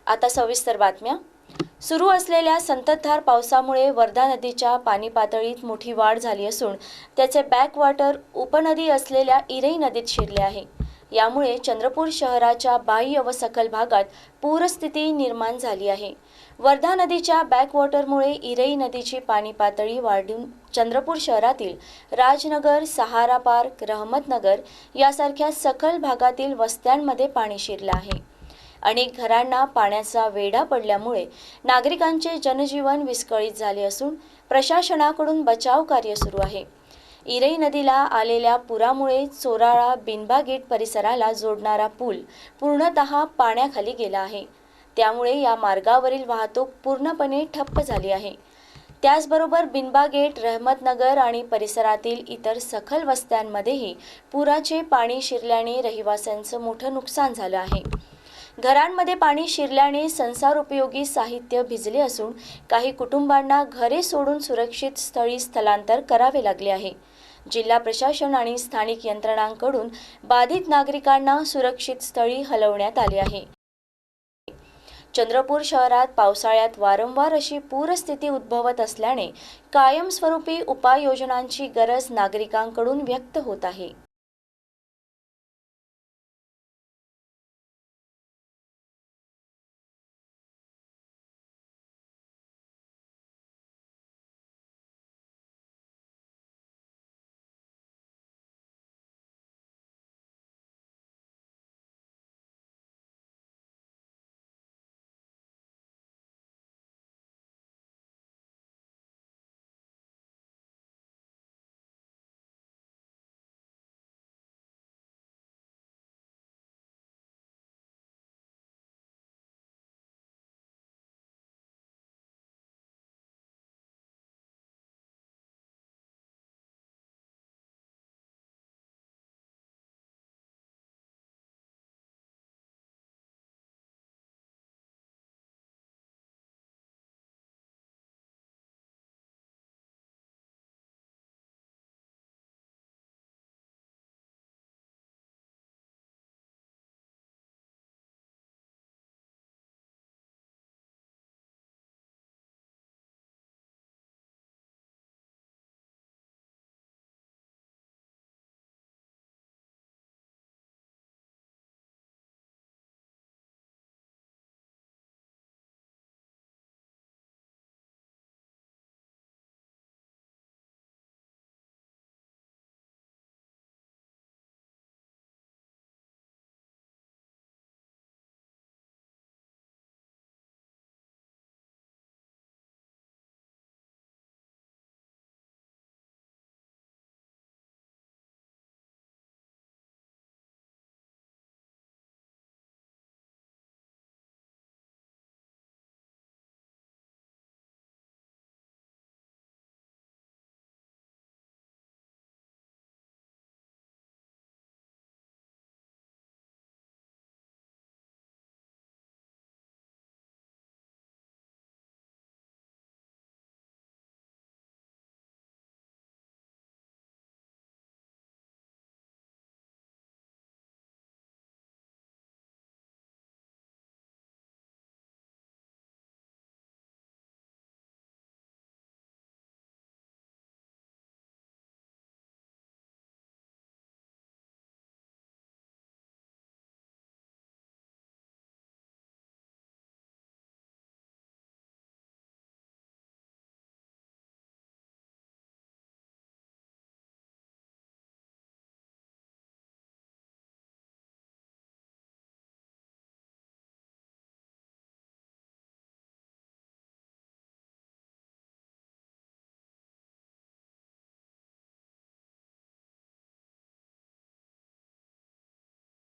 आता सविस्तर बातम्या। सुरू असलेल्या संततधार पावसामुळे वर्धा नदीच्या पाणी पातळीत मोठी वाढ झाली असून त्याचे बॅकवॉटर उपनदी असलेल्या इरई नदीत शिरले आहे। यामुळे चंद्रपूर शहराच्या बाह्य व सखल भागात पूरस्थिती निर्माण झाली आहे। वर्धा नदीच्या बॅकवॉटरमुळे इरई नदीची पाणी पातळी वाढून चंद्रपूर शहरातील राजनगर, सहारा पार्क, रहमतनगर यासारख्या सखल भागातील वस्त्यांमध्ये पाणी शिरले आहे। अनेक घरांना पाण्याचा वेढा पडल्यामुळे नागरिकांचे जनजीवन विस्कळीत झाले असून प्रशासनाकडून बचाव कार्य सुरू आहे। इरई नदीला आलेल्या पुरामुळे चोराळा बिनबा गेट परिसराला जोडणारा पूल पूर्णतः पाण्याखाली गेला आहे। त्यामुळे या मार्गावरील वाहतूक पूर्णपणे ठप्प झाली आहे। त्याचबरोबर बिनबा गेट, रहमतनगर आणि परिसरातील इतर सखल वस्त्यांमध्येही पुराचे पाणी शिरल्याने रहिवाशांचं मोठं नुकसान झालं आहे। घरांमध्ये पाणी शिरल्याने संसारोपयोगी साहित्य भिजले असून काही कुटुंबांना घरे सोडून सुरक्षित स्थळी स्थलांतर करावे लागले आहे। जिल्हा प्रशासन आणि स्थानिक यंत्रणांकडून बाधित नागरिकांना सुरक्षित स्थळी हलवण्यात आले आहे। चंद्रपूर शहरात पावसाळ्यात वारंवार अशी पूरस्थिती उद्भवत असल्याने कायमस्वरूपी उपाययोजनांची गरज नागरिकांकडून व्यक्त होत आहे।